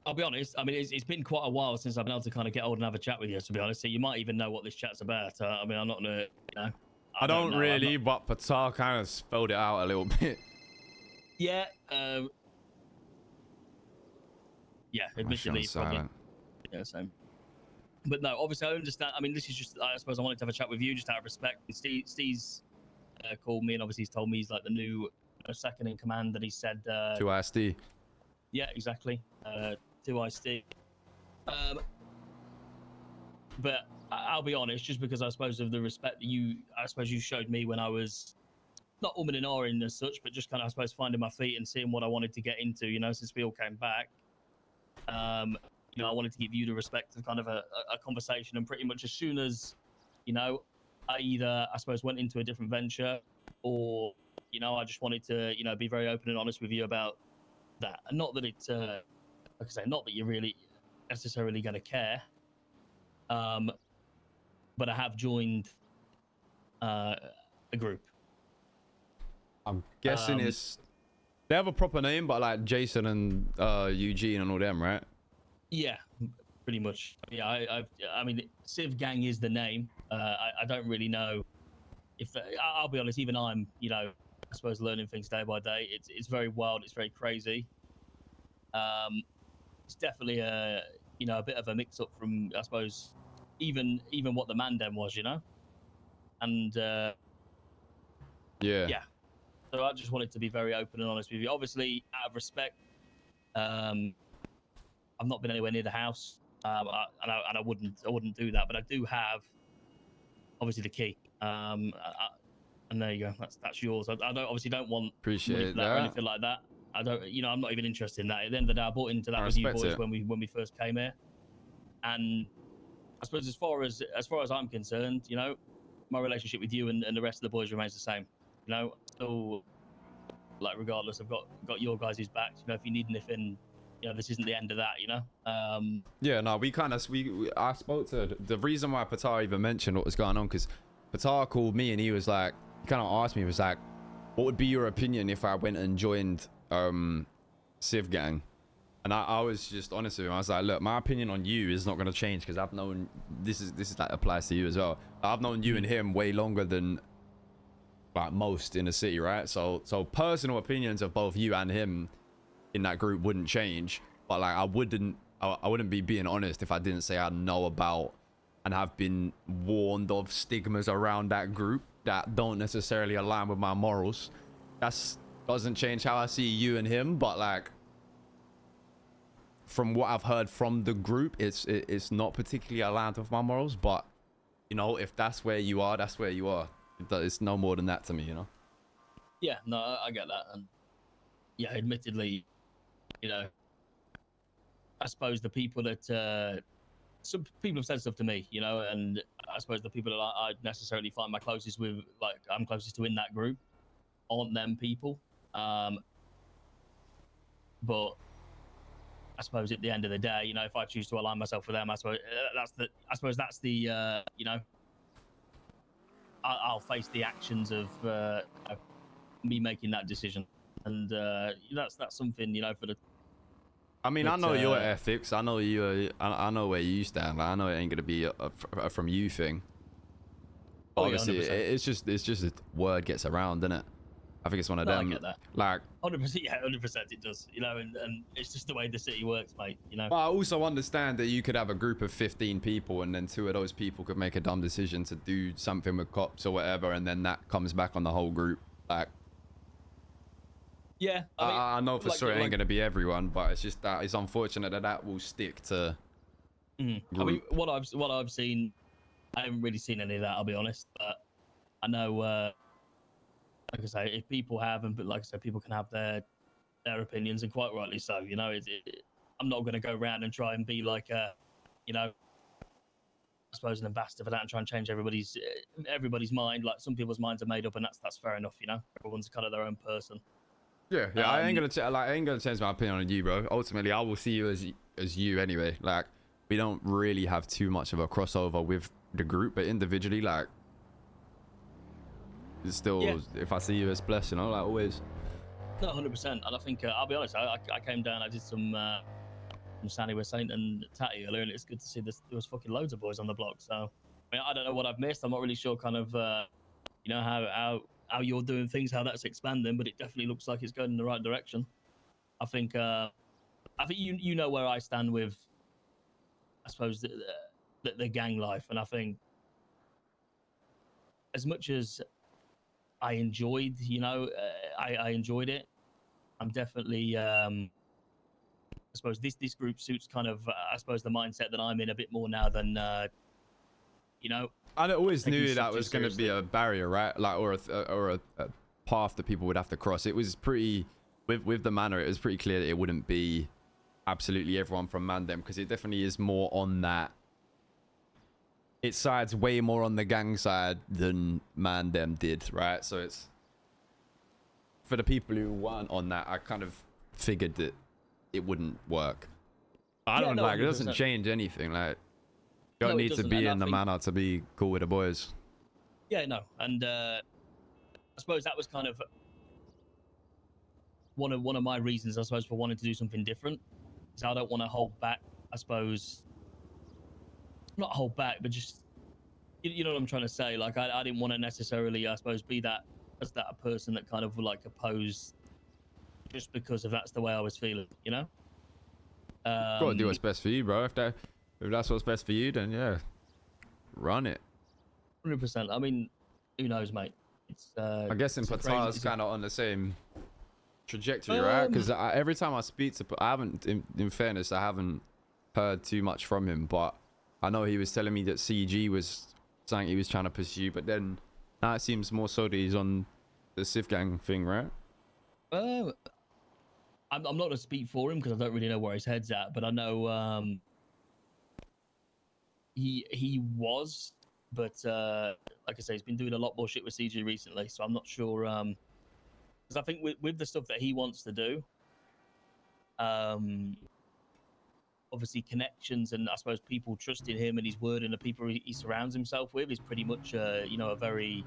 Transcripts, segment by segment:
I'll be honest. I mean, it's been quite a while since I've been able to kind of get old and have a chat with you. To be honest, so you might even know what this chat's about. I mean, I'm not gonna, you know. I don't know. really, but Patar kind of spelled it out a little bit. Yeah. Yeah. Admittedly, probably. Yeah. Same. But no, obviously, I understand. I mean, this is just. I suppose I wanted to have a chat with you just out of respect. Steve's called me, and obviously he's told me he's like the new second in command. And he said. 2SD. Yeah, exactly. 2SD. But I'll be honest, just because I suppose of the respect that you showed me when I was not umming and ahhing as such, but just kind of, I suppose, finding my feet and seeing what I wanted to get into, you know, since we all came back. You know, I wanted to give you the respect of kind of a conversation, and pretty much as soon as, you know, I either, I suppose, went into a different venture, or, you know, I just wanted to, you know, be very open and honest with you about that. And not that it's, like I say, not that you're really necessarily going to care. But I have joined a group. I'm guessing it's... They have a proper name, but like Jason and Eugene and all them, right? Yeah, pretty much. Yeah, I mean, Civ Gang is the name. I don't really know if... I'll be honest, even I'm, you know, I suppose learning things day by day. It's very wild. It's very crazy. It's definitely a, you know, a bit of a mix-up from, I suppose, even what the mandem was, you know? And yeah. So I just wanted to be very open and honest with you. Obviously, out of respect, I've not been anywhere near the house, and I wouldn't do that. But I do have, obviously, the key. And there you go. That's yours. I don't want money for that or anything like that. I don't. You know, I'm not even interested in that. At the end of the day, I bought into that with you boys when we first came here, and I suppose as far as I'm concerned, you know, my relationship with you and the rest of the boys remains the same. You know, still, like, regardless, I've got your guys' backs. You know, if you need anything, you know, this isn't the end of that. You know. Yeah, no, I spoke to the reason why Patar even mentioned what was going on, because Patar called me and he was like, he kind of asked me, he was like, what would be your opinion if I went and joined Civ Gang? And I was just honest with him. I was like, look, my opinion on you is not going to change, because I've known, this is like applies to you as well. I've known you and him way longer than like most in the city, right? So personal opinions of both you and him in that group wouldn't change. But like, I wouldn't be being honest if I didn't say I know about and have been warned of stigmas around that group that don't necessarily align with my morals. That doesn't change how I see you and him, but like, from what I've heard from the group, it's not particularly aligned with my morals. But you know, if that's where you are, that's where you are. It's no more than that to me, you know. Yeah, no, I get that, and yeah, admittedly, you know, I suppose the people that some people have said stuff to me, you know, and I suppose the people that I necessarily find my closest with, like I'm closest to in that group, aren't them people. But I suppose at the end of the day, you know, if I choose to align myself with them, I suppose that's the you know, I'll face the actions of me making that decision, and that's something, you know, for the. I mean, I know your ethics. I know you. I know where you stand. I know it ain't gonna be a from you thing. Obviously, yeah, it's just a word gets around, isn't it? I think it's one of them. I get that. Like 100%, yeah, 100% it does. You know, and it's just the way the city works, mate. You know. But I also understand that you could have a group of 15 people, and then 2 of those people could make a dumb decision to do something with cops or whatever, and then that comes back on the whole group. Like, yeah, I know for sure it ain't gonna be everyone, but it's just that it's unfortunate that will stick to. I mean, what I've seen, I haven't really seen any of that. I'll be honest, but I know. Like I say, if people have, but like I said, people can have their opinions, and quite rightly so. You know, I'm not going to go around and try and be like a, you know, I suppose an ambassador for that and try and change everybody's mind. Like, some people's minds are made up, and that's fair enough. You know, everyone's kind of their own person. Yeah, I ain't gonna change my opinion on you, bro. Ultimately, I will see you as you anyway. Like, we don't really have too much of a crossover with the group, but individually, like, it's still, yeah. If I see you as blessed, you know, like always. No, 100%. And I think I'll be honest. I came down. I did some from Sandy was saying and Tatty earlier, and it's good to see this. There was fucking loads of boys on the block. So I mean, I don't know what I've missed. I'm not really sure, kind of, you know, how you're doing things, how that's expanding, but it definitely looks like it's going in the right direction. I think you know where I stand with, I suppose, the gang life, and I think as much as I enjoyed, you know, I enjoyed it. I'm definitely, I suppose this group suits kind of, I suppose, the mindset that I'm in a bit more now than, you know. I always knew that was going to be a barrier, right? Like, or a path that people would have to cross. It was pretty, with the manor, it was pretty clear that it wouldn't be absolutely everyone from Mandem, because it definitely is more on that. It sides way more on the gang side than Mandem did, right? So it's, for the people who weren't on that, I kind of figured that it wouldn't work. I don't like, 100%. It doesn't change anything. Like, you don't need to be in the manor to be cool with the boys. Yeah, no, and I suppose that was kind of one of my reasons, I suppose, for wanting to do something different. Is I don't want to hold back, I suppose. Not hold back, but just, you know what I'm trying to say. Like, I didn't want to necessarily, I suppose, be that person that kind of like opposed just because of that's the way I was feeling, you know. Gotta do what's best for you, bro. If that's what's best for you, then yeah, run it. 100%. I mean, who knows, mate? It's I guess in Patar's kind of on the same trajectory, right? Because every time I speak to, I haven't, in fairness, I haven't heard too much from him, but I know he was telling me that CG was something he was trying to pursue, but then now it seems more so that he's on the Civ Gang thing, right? I'm not going to speak for him because I don't really know where his head's at, but I know he was, but like I say, he's been doing a lot more shit with CG recently, so I'm not sure. Because I think with the stuff that he wants to do, obviously connections and I suppose people trusting him and his word and the people he surrounds himself with is pretty much, you know, a very,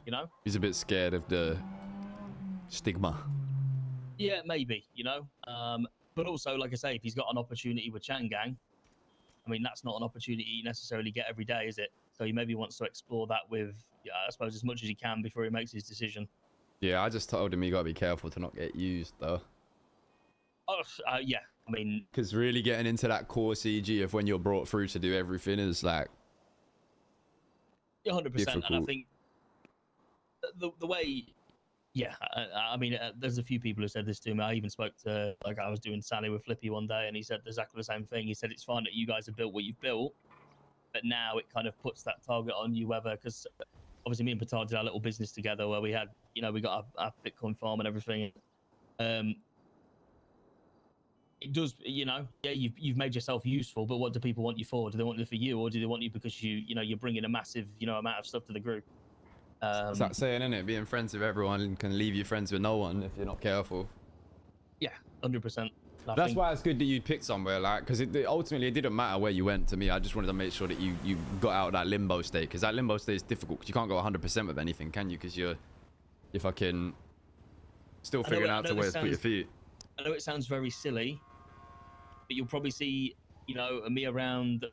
you know. He's a bit scared of the stigma. Yeah, maybe, you know. But also, like I say, if he's got an opportunity with Changang, I mean, that's not an opportunity you necessarily get every day, is it? So he maybe wants to explore that with, I suppose, as much as he can before he makes his decision. Yeah, I just told him he got to be careful to not get used, though. Oh, yeah, I mean... Because really getting into that core CG of when you're brought through to do everything is, like... 100%, difficult. And I think the way... Yeah, I mean, there's a few people who said this to me. I even spoke to, like, I was doing Sally with Flippy one day, and he said exactly the same thing. He said, it's fine that you guys have built what you've built, but now it kind of puts that target on you, whether, because obviously me and Petard did our little business together where we had, you know, we got our Bitcoin farm and everything. It does, you know, yeah, you've made yourself useful, but what do people want you for? Do they want you for you, or do they want you because you know, you're bringing a massive, you know, amount of stuff to the group? It's that saying, isn't it? Being friends with everyone can leave you friends with no one if you're not careful. Yeah, 100%. That's why it's good that you picked somewhere, like, because ultimately it didn't matter where you went to me. I just wanted to make sure that you got out of that limbo state, because that limbo state is difficult, because you can't go 100% with anything, can you? Because you're fucking still figuring out where to put your feet. I know it sounds very silly, but you'll probably see, you know, me around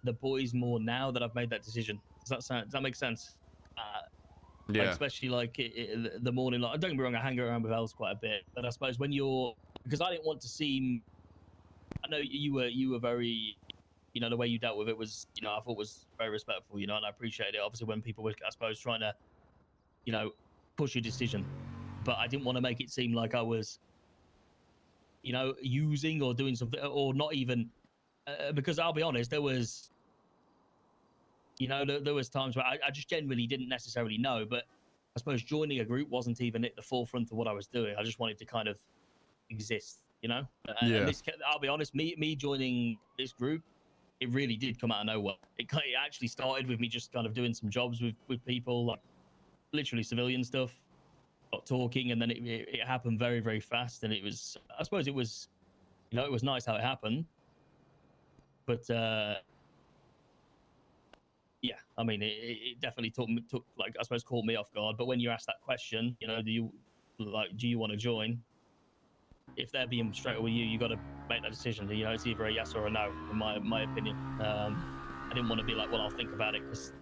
the boys more now that I've made that decision. Does that make sense? Yeah. Like, especially like the morning. Like, don't get me wrong, I hang around with Els quite a bit, but I suppose when you're, because I didn't want to seem. I know you were very, you know, the way you dealt with it was, you know, I thought was very respectful, you know, and I appreciated it. Obviously, when people were, I suppose, trying to, you know, push your decision, but I didn't want to make it seem like I was, you know, using or doing something, or not even, because I'll be honest, there was. You know, there was times where I just generally didn't necessarily know, but I suppose joining a group wasn't even at the forefront of what I was doing. I just wanted to kind of exist, you know? Yeah. And this, I'll be honest, me joining this group, it really did come out of nowhere. It actually started with me just kind of doing some jobs with people, like literally civilian stuff, got talking, and then it happened very, very fast. And it was, I suppose it was, you know, it was nice how it happened. But, yeah, I mean, it definitely took like, I suppose, caught me off guard. But when you ask that question, you know, do you want to join? if they're being straight with you, you got to make that decision. You know, it's either a yes or a no, in my opinion. I didn't want to be like, well, I'll think about it, because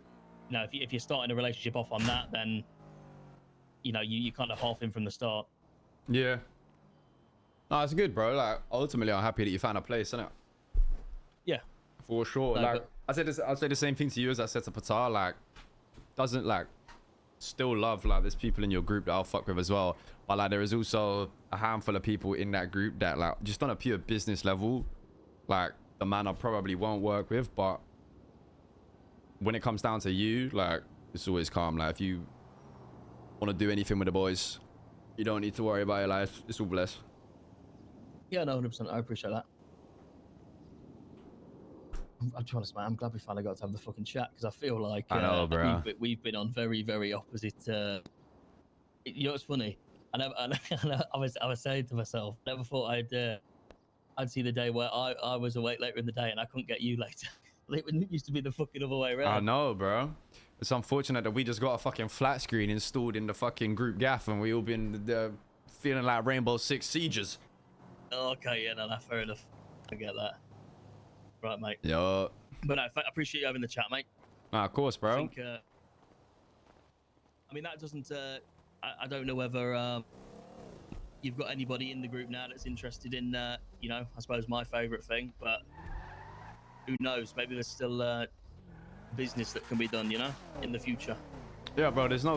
you know, if you're starting a relationship off on that, then you know you kind of half in from the start. Yeah. No, it's good, bro. Like, ultimately, I'm happy that you found a place, innit? Yeah. For sure. No, like, but... I'll say the same thing to you as I said to Patar. Like, doesn't like still love like there's people in your group that I'll fuck with as well. But like, there is also a handful of people in that group that like just on a pure business level, like the man I probably won't work with. But when it comes down to you, like, it's always calm. Like, if you want to do anything with the boys, you don't need to worry about your life. It's all blessed. Yeah, no, 100%. I appreciate that. I'll be honest, man. I'm glad we finally got to have the fucking chat, because I feel like I know, bro. we've been on very, very opposite. You know what's funny? I was saying to myself, never thought I'd see the day where I was awake later in the day and I couldn't get you later. It used to be the fucking other way around. I know, bro. It's unfortunate that we just got a fucking flat screen installed in the fucking group gaff, and we all been feeling like Rainbow Six Sieges. Okay, yeah, no, that's fair enough. I get that. Right, mate. Yeah. But no, I appreciate you having the chat, mate. Nah, of course, bro. I think, I mean, that doesn't... I don't know whether you've got anybody in the group now that's interested in, you know, I suppose my favourite thing, but who knows? Maybe there's still business that can be done, you know, in the future. Yeah, bro, there's no